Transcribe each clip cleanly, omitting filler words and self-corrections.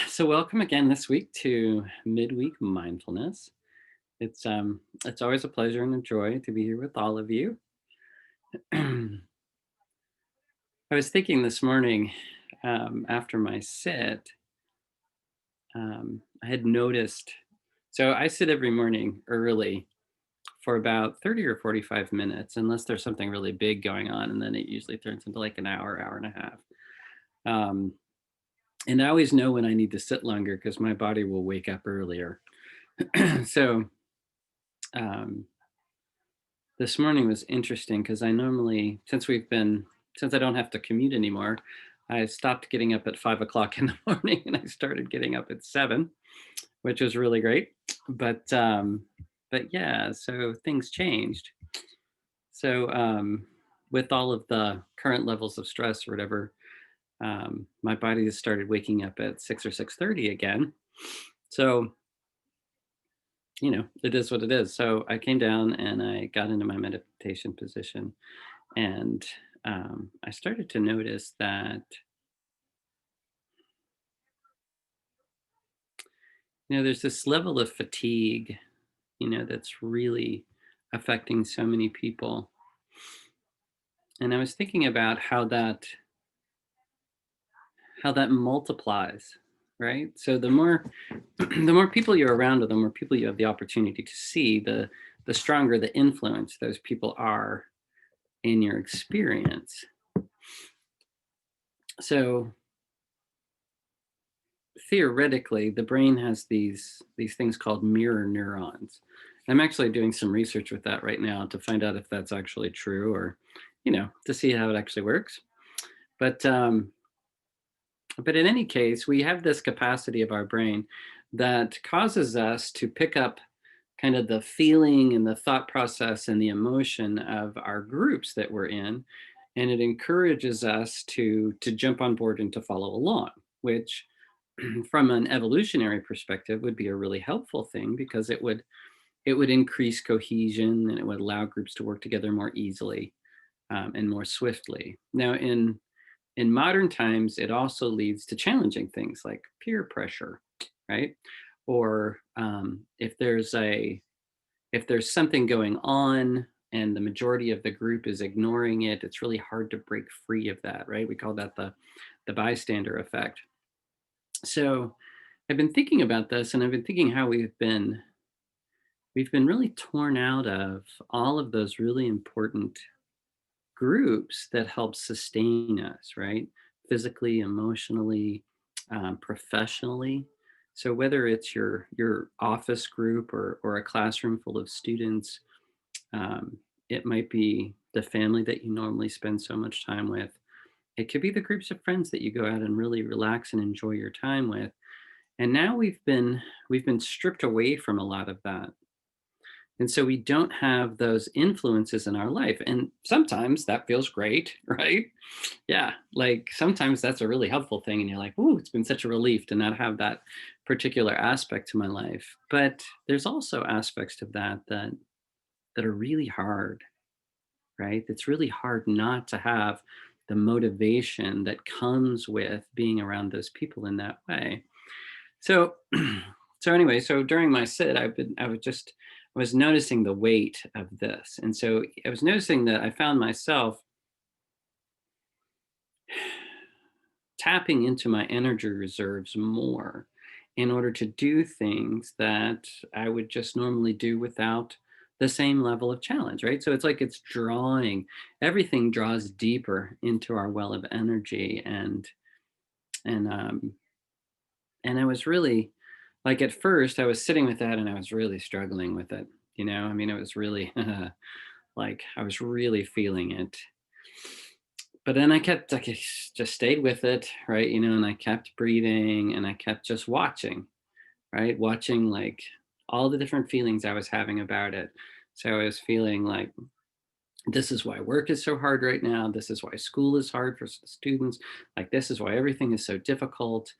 So welcome again this week to Midweek Mindfulness. It's always a pleasure and a joy to be here with all of you. I was thinking this morning after my sit, I had noticed. So I sit every morning early for about 30 or 45 minutes, unless there's something really big going on, and then it usually turns into like an hour, hour and a half. Um, and I always know when I need to sit longer because my body will wake up earlier. so um, This morning was interesting because I normally, since I don't have to commute anymore, I stopped getting up at 5 o'clock in the morning and I started getting up at 7, which was really great. But but yeah, so things changed. So with all of the current levels of stress or whatever, my body has started waking up at 6 or 6:30 again. So it is what it is. So I came down and I got into my meditation position. And I started to notice that, there's this level of fatigue, that's really affecting so many people. And I was thinking about how that multiplies, right? So the more the more people you're around, or the more people you have the opportunity to see, the stronger the influence those people are in your experience. So theoretically, the brain has these things called mirror neurons. I'm actually doing some research with that right now to find out if that's actually true, or to see how it actually works. But um, but in any case, we have this capacity of our brain that causes us to pick up kind of the feeling and the thought process and the emotion of our groups that we're in, and it encourages us to jump on board and to follow along, which from an evolutionary perspective would be a really helpful thing, because it would increase cohesion and it would allow groups to work together more easily, and more swiftly. Now, in modern times, it also leads to challenging things like peer pressure, right? Or if there's something going on and the majority of the group is ignoring it, it's really hard to break free of that, right? We call that the bystander effect. So I've been thinking about this, and I've been thinking how we've been really torn out of all of those really important groups that help sustain us, right? Physically, emotionally, professionally. So whether it's your office group, or a classroom full of students, it might be the family that you normally spend so much time with. It could be the groups of friends that you go out and really relax and enjoy your time with. And now we've been stripped away from a lot of that. And so we don't have those influences in our life. And sometimes that feels great, right? Yeah. Like sometimes that's a really helpful thing. And you're like, ooh, it's been such a relief to not have that particular aspect to my life. But there's also aspects of that are really hard, right? It's really hard not to have the motivation that comes with being around those people in that way. So, so anyway, so during my sit, I was noticing the weight of this, and so I was noticing that I found myself tapping into my energy reserves more in order to do things that I would just normally do without the same level of challenge, right? So it's like it's drawing, everything draws deeper into our well of energy, and and I was really, like, at first I was sitting with that and I was really struggling with it. I mean, it was really like I was really feeling it. But then just stayed with it, right? And I kept breathing and I kept just watching, right? Watching, like, all the different feelings I was having about it. So I was feeling like, this is why work is so hard right now. This is why school is hard for students. Like, this is why everything is so difficult.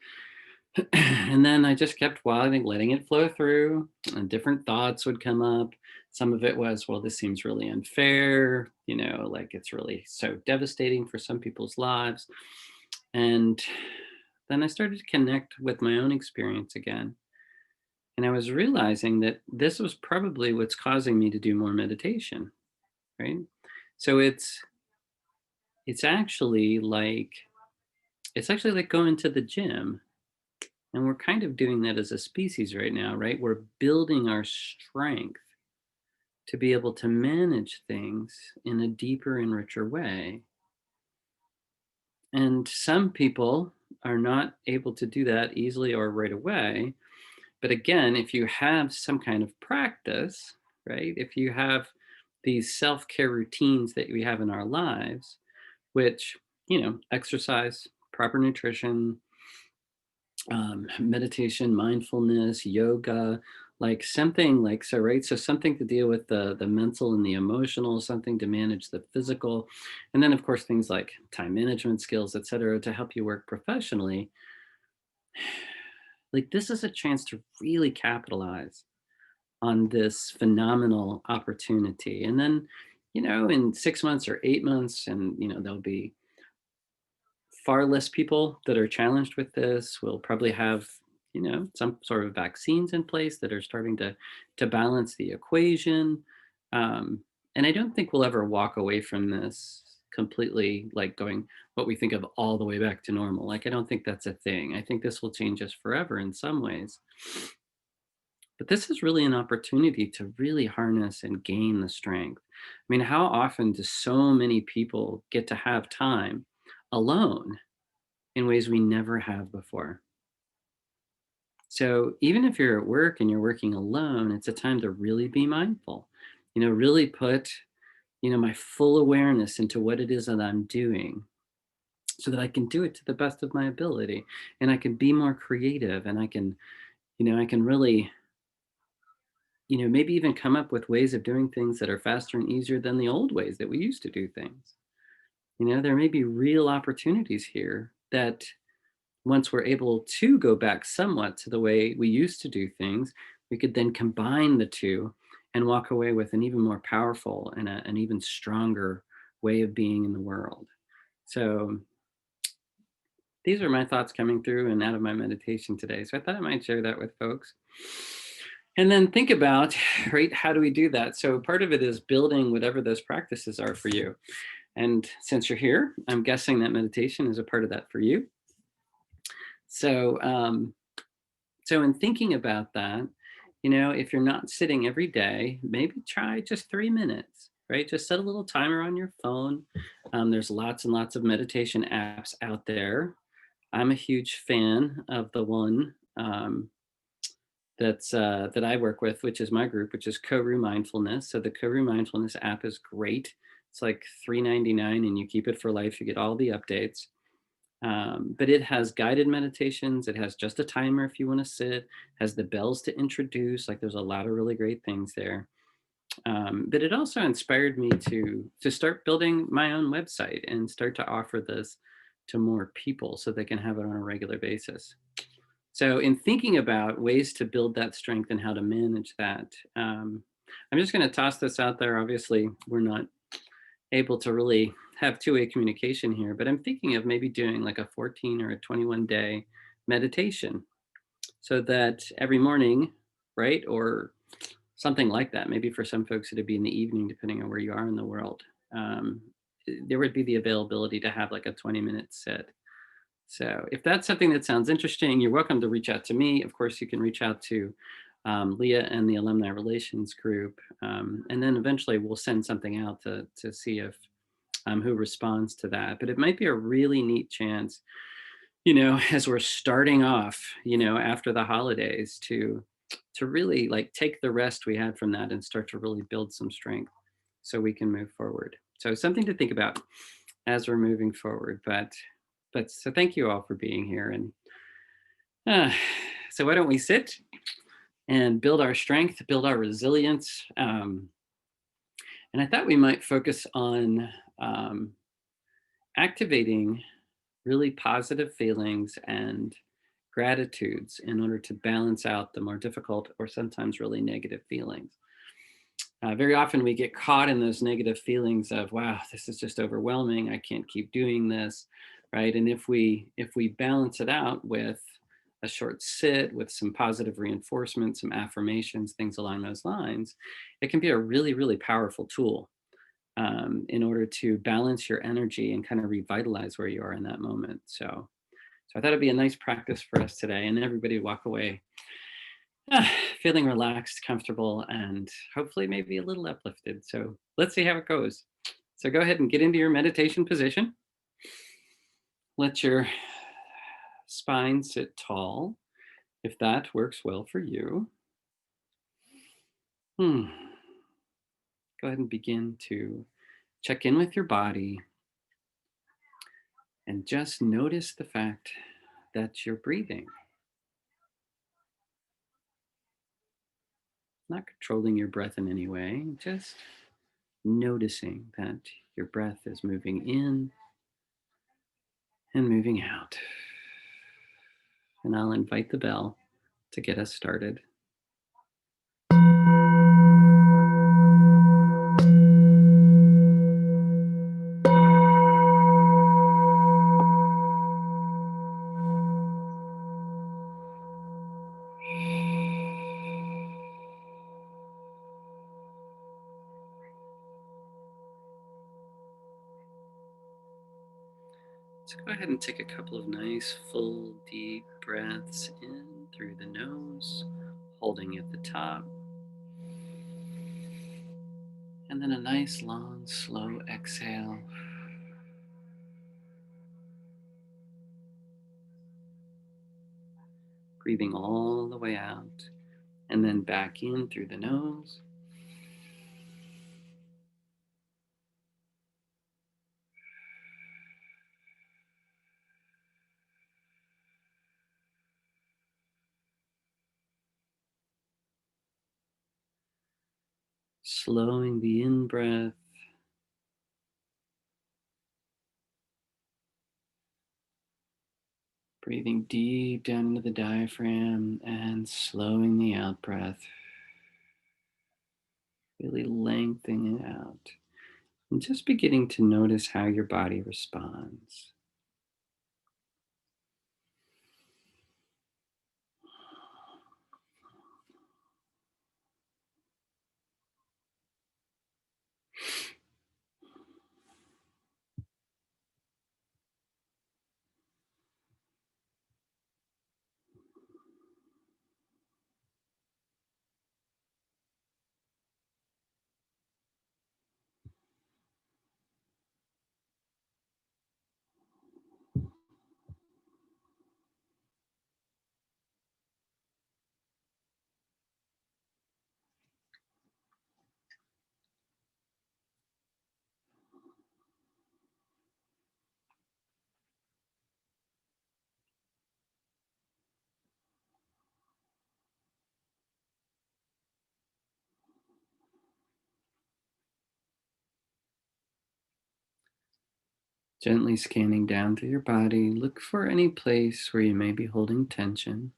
And then I just kept letting it flow through, and different thoughts would come up. Some of it was, well, this seems really unfair, like it's really so devastating for some people's lives. And then I started to connect with my own experience again. And I was realizing that this was probably what's causing me to do more meditation, right? So it's actually like it's actually like going to the gym. And we're kind of doing that as a species right now, right? We're building our strength to be able to manage things in a deeper and richer way. And some people are not able to do that easily or right away. But again, if you have some kind of practice, right? If you have these self care routines that we have in our lives, which, exercise, proper nutrition, meditation, mindfulness, yoga, like something like so, right? So something to deal with the mental and the emotional, something to manage the physical, and then of course things like time management skills, et cetera, to help you work professionally. Like this is a chance to really capitalize on this phenomenal opportunity. And then, in 6 months or 8 months, and there'll be far less people that are challenged with this. We'll probably have, some sort of vaccines in place that are starting to balance the equation. Um, and I don't think we'll ever walk away from this completely, like going what we think of all the way back to normal. Like I don't think that's a thing. I think this will change us forever in some ways. But this is really an opportunity to really harness and gain the strength. I mean, how often do so many people get to have time alone in ways we never have before? So even if you're at work and you're working alone, it's a time to really be mindful. Really put, my full awareness into what it is that I'm doing so that I can do it to the best of my ability and I can be more creative and I can really, maybe even come up with ways of doing things that are faster and easier than the old ways that we used to do things. There may be real opportunities here that once we're able to go back somewhat to the way we used to do things, we could then combine the two and walk away with an even more powerful and an even stronger way of being in the world. So these are my thoughts coming through and out of my meditation today. So I thought I might share that with folks. And then think about, right, how do we do that? So part of it is building whatever those practices are for you. And since you're here, I'm guessing that meditation is a part of that for you. So, so in thinking about that, if you're not sitting every day, maybe try just 3 minutes, right? Just set a little timer on your phone. There's lots and lots of meditation apps out there. I'm a huge fan of the one that I work with, which is my group, which is Koru Mindfulness. So the Koru Mindfulness app is great. It's like $3.99, and you keep it for life. You get all the updates. But it has guided meditations. It has just a timer if you want to sit. Has the bells to introduce. Like there's a lot of really great things there. But it also inspired me to start building my own website and start to offer this to more people so they can have it on a regular basis. So, in thinking about ways to build that strength and how to manage that, I'm just going to toss this out there. Obviously, we're not able to really have two-way communication here, but I'm thinking of maybe doing like a 14 or a 21-day meditation so that every morning, right, or something like that, maybe for some folks it'd be in the evening, depending on where you are in the world, um, there would be the availability to have like a 20-minute sit. So if that's something that sounds interesting, you're welcome to reach out to me. Of course, you can reach out to Leah and the Alumni Relations Group. And then eventually we'll send something out to see if who responds to that. But it might be a really neat chance, as we're starting off, after the holidays to really like take the rest we had from that and start to really build some strength so we can move forward. So something to think about as we're moving forward. But so thank you all for being here. And uh, so why don't we sit and build our strength, build our resilience. And I thought we might focus on um, activating really positive feelings and gratitudes in order to balance out the more difficult or sometimes really negative feelings. Very often we get caught in those negative feelings of, wow, this is just overwhelming. I can't keep doing this. right? And if we balance it out with a short sit with some positive reinforcement, some affirmations, things along those lines, it can be a really, really powerful tool in order to balance your energy and kind of revitalize where you are in that moment. So I thought it'd be a nice practice for us today, and everybody walk away feeling relaxed, comfortable, and hopefully maybe a little uplifted. So let's see how it goes. So go ahead and get into your meditation position. Let your spine sit tall if that works well for you. Hmm. Go ahead and begin to check in with your body and just notice the fact that you're breathing, not controlling your breath in any way, just noticing that your breath is moving in and moving out. And I'll invite the bell to get us started. So go ahead and take a couple of nice, full, deep breaths in through the nose, holding at the top. And then a nice, long, slow exhale. Breathing all the way out. And then back in through the nose. Slowing the in breath. Breathing deep down into the diaphragm and slowing the out breath. Really lengthening it out. And just beginning to notice how your body responds. Gently scanning down through your body, look for any place where you may be holding tension.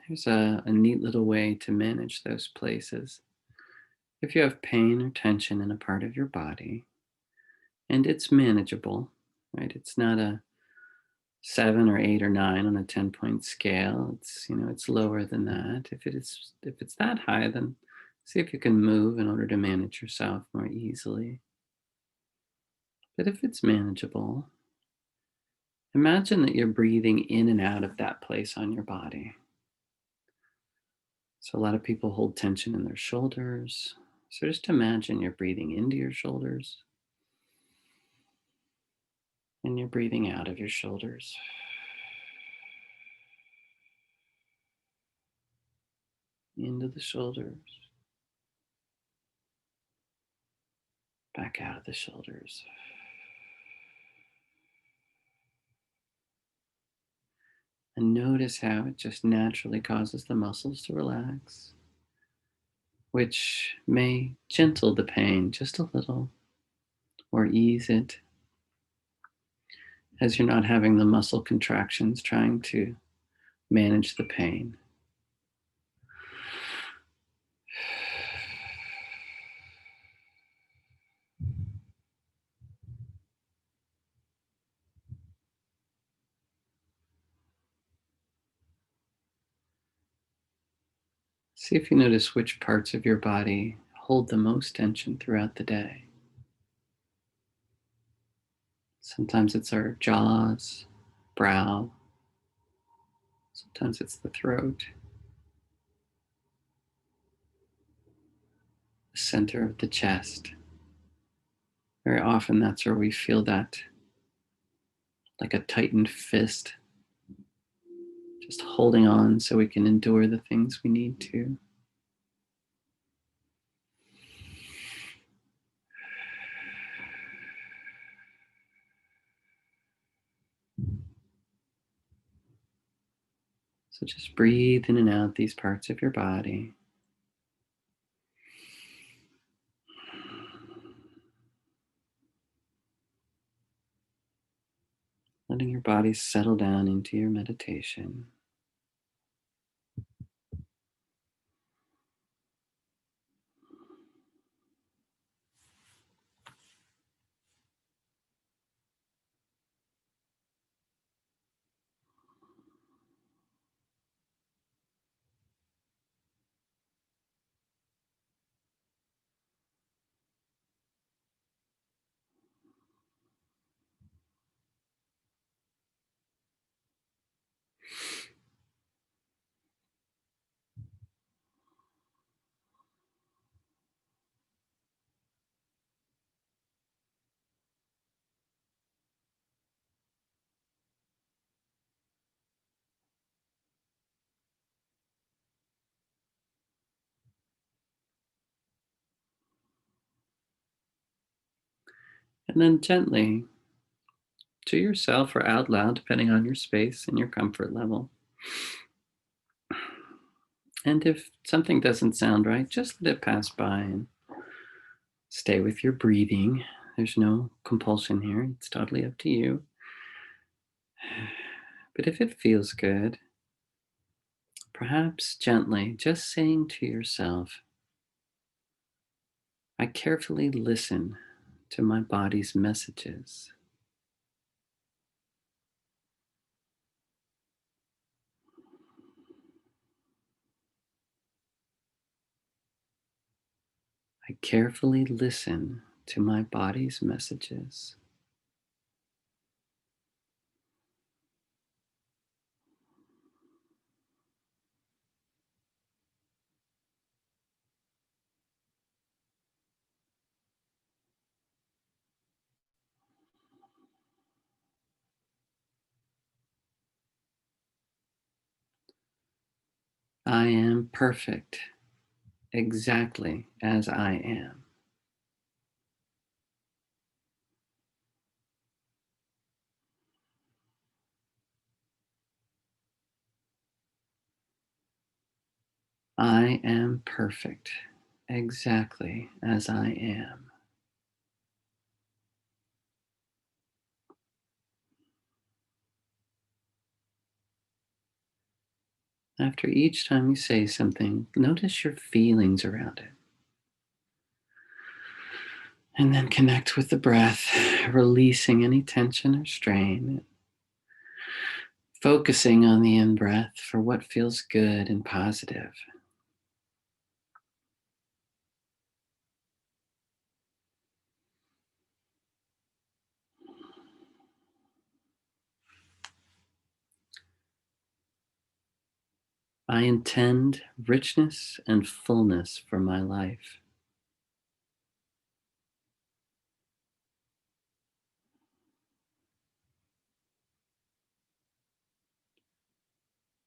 There's a neat little way to manage those places. If you have pain or tension in a part of your body, and it's manageable, right? It's not a 7 or 8 or 9 on a 10-point scale. It's lower than that. If it's that high, then see if you can move in order to manage yourself more easily. But if it's manageable, imagine that you're breathing in and out of that place on your body. So a lot of people hold tension in their shoulders. So just imagine you're breathing into your shoulders and you're breathing out of your shoulders. Into the shoulders, back out of the shoulders. And notice how it just naturally causes the muscles to relax, which may gentle the pain just a little or ease it as you're not having the muscle contractions trying to manage the pain. See if you notice which parts of your body hold the most tension throughout the day. Sometimes it's our jaws, brow, sometimes it's the throat, the center of the chest. Very often that's where we feel that like a tightened fist, just holding on so we can endure the things we need to. So just breathe in and out these parts of your body. Letting your body settle down into your meditation. And then gently, to yourself or out loud, depending on your space and your comfort level. And if something doesn't sound right, just let it pass by and stay with your breathing. There's no compulsion here, it's totally up to you. But if it feels good, perhaps gently just saying to yourself, I carefully listen to my body's messages. I carefully listen to my body's messages. I am perfect exactly as I am. I am perfect exactly as I am. After each time you say something, notice your feelings around it. And then connect with the breath, releasing any tension or strain, focusing on the in breath for what feels good and positive. I intend richness and fullness for my life.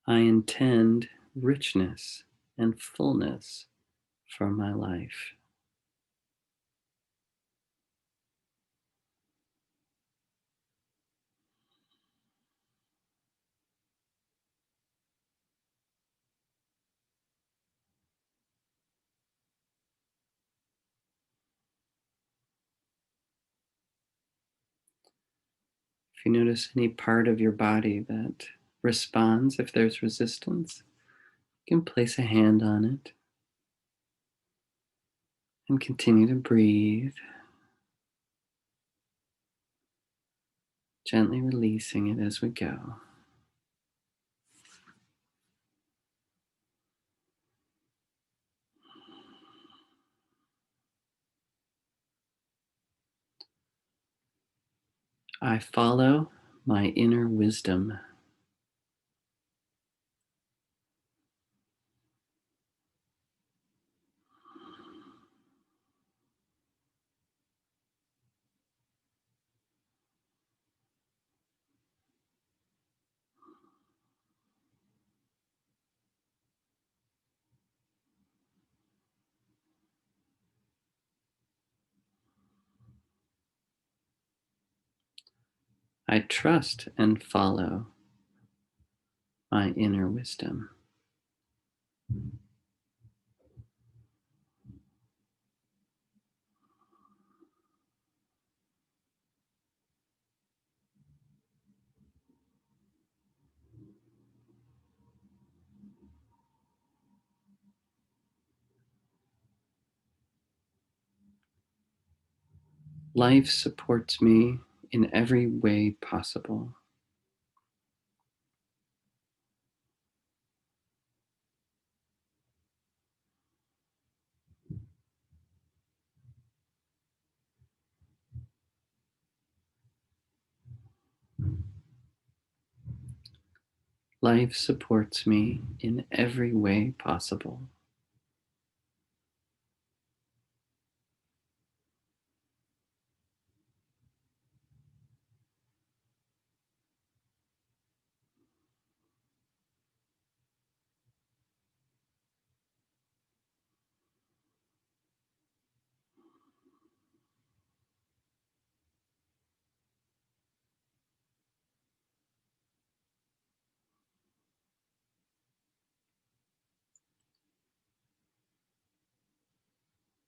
I intend richness and fullness for my life. If you notice any part of your body that responds, if there's resistance, you can place a hand on it and continue to breathe, gently releasing it as we go. I follow my inner wisdom. I trust and follow my inner wisdom. Life supports me in every way possible. Life supports me in every way possible.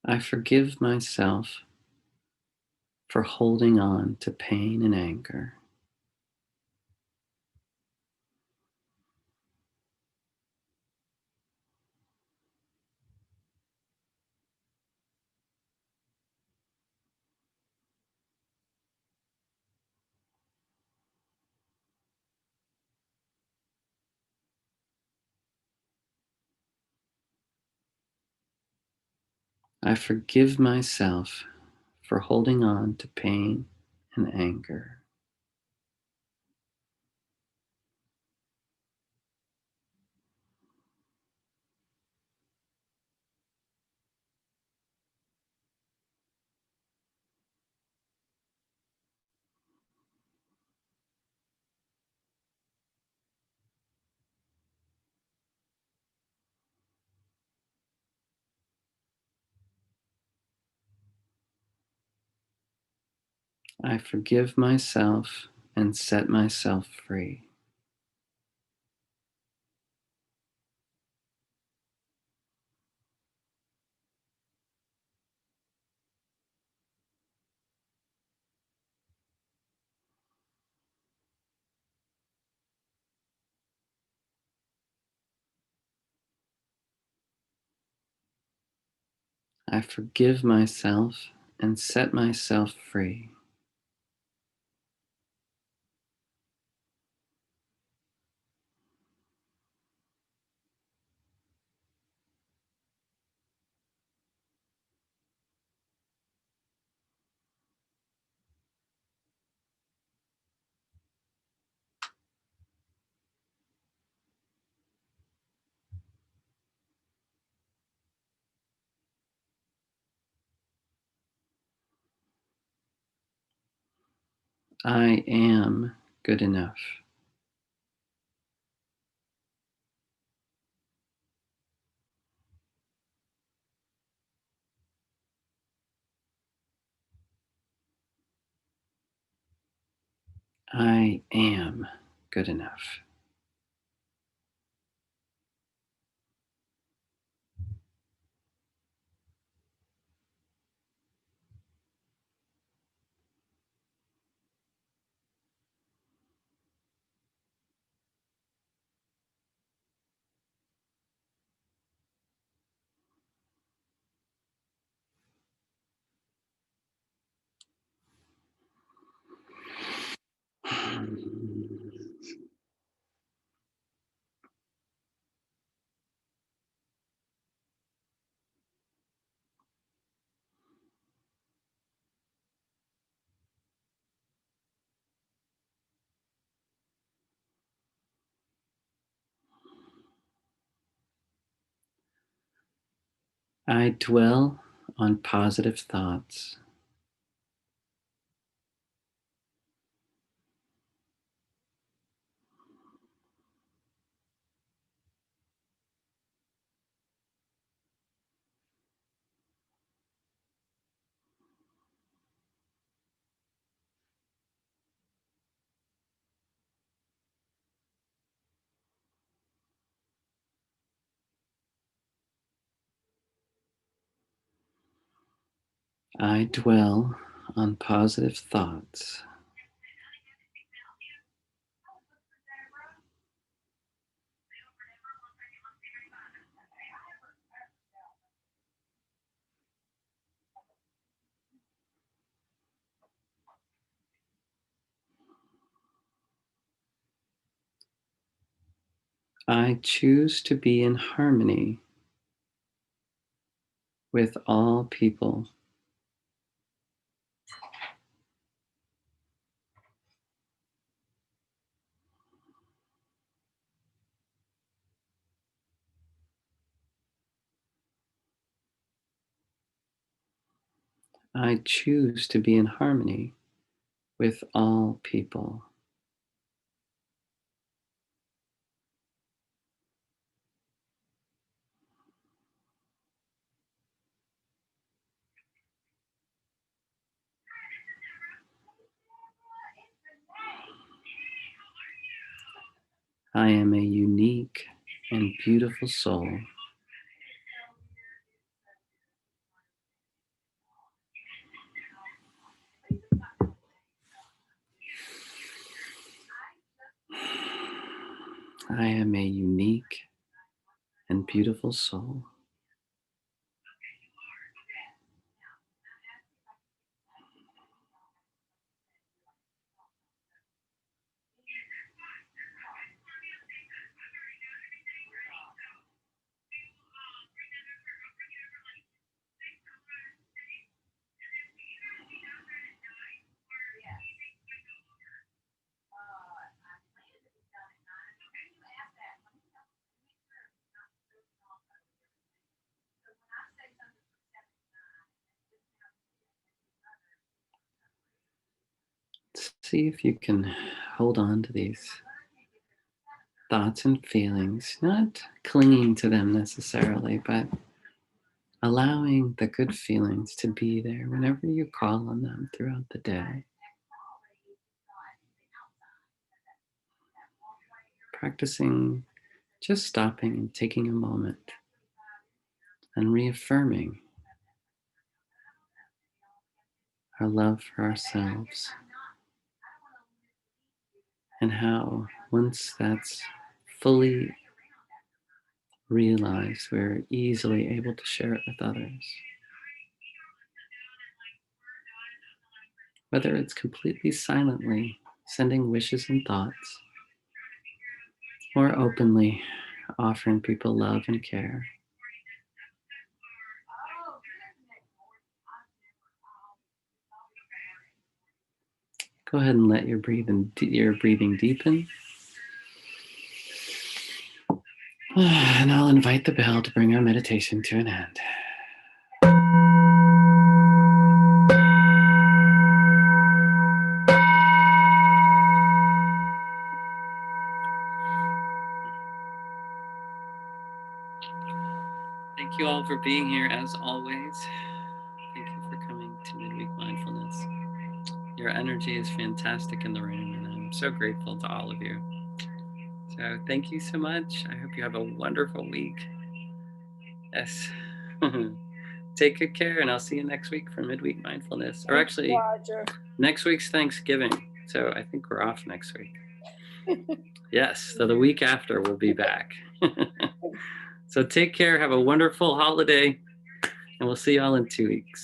I forgive myself for holding on to pain and anger. I forgive myself for holding on to pain and anger. I forgive myself and set myself free. I forgive myself and set myself free. I am good enough. I am good enough. I dwell on positive thoughts. I dwell on positive thoughts. I choose to be in harmony with all people. I choose to be in harmony with all people. I am a unique and beautiful soul. I am a unique and beautiful soul. See if you can hold on to these thoughts and feelings, not clinging to them necessarily, but allowing the good feelings to be there whenever you call on them throughout the day. Practicing just stopping and taking a moment and reaffirming our love for ourselves and how once that's fully realized, we're easily able to share it with others. Whether it's completely silently sending wishes and thoughts, or openly offering people love and care. Go ahead and let your breathing deepen. And I'll invite the bell to bring our meditation to an end. Thank you all for being here as always. Thank you for coming to Midweek Mindfulness. Your energy is fantastic in the room, and I'm so grateful to all of you. So thank you so much. I hope you have a wonderful week. Yes. Take good care, and I'll see you next week for Midweek Mindfulness. Or actually, Roger. next week's Thanksgiving. So I think we're off next week. Yes. So the week after we'll be back. So take care. Have a wonderful holiday. And we'll see you all in 2 weeks.